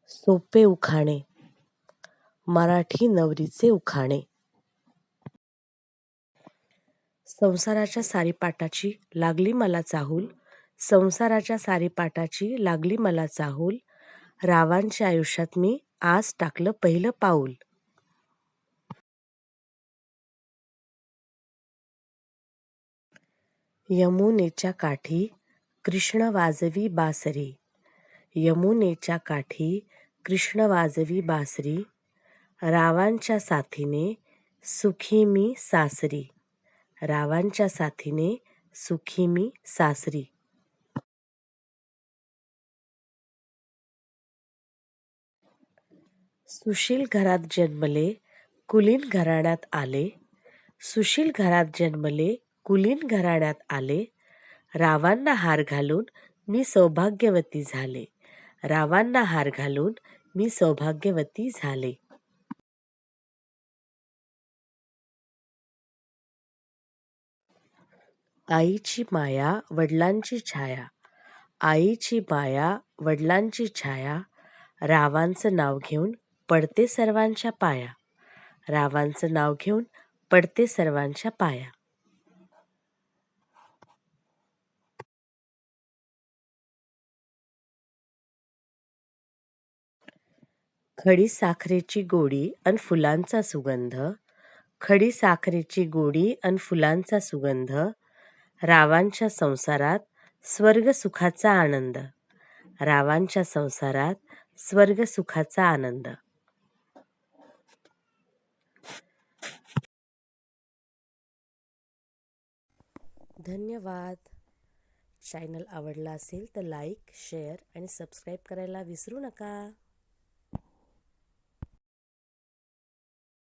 सोपे उखाणे, मराठी नवरीचे उखाणे. संसाराच्या सारीपाटाची लागली मला चाहूल, संसाराच्या सारीपाटाची लागली मला चाहूल, रावांच्या आयुष्यात मी आज टाकलं पहिलं पाऊल. यमुनेच्या काठी कृष्ण वाजवी बासरी, यमुनेच्या काठी कृष्ण वाजवी बासरी, रावांच्या साथीने सुखी मी सासरी, रावांच्या साथीने सुखी मी सासरी. सुशील घरात जन्मले कुलीन घराण्यात आले, सुशील घरात जन्मले कुलीन घराण्यात आले, रावांना हार घालून मी सौभाग्यवती झाले, रावांना हार घालून मी सौभाग्यवती झाले. आईची माया वडिलांची छाया, आईची माया वडिलांची छाया, रावांचं नाव घेऊन पडते सर्वांच्या पाया, रावांचं नाव घेऊन पडते सर्वांच्या पाया. खडी साखरेची गोडी अन फुलांचा सुगंध, खडी साखरेची गोडी अन फुलांचा सुगंध, रावांच्या संसारात स्वर्ग सुखाचा आनंद, रावांच्या संसारात स्वर्ग सुखाचा आनंद. धन्यवाद. चॅनल आवडला असेल तर लाईक, शेअर आणि सबस्क्राईब करायला विसरू नका.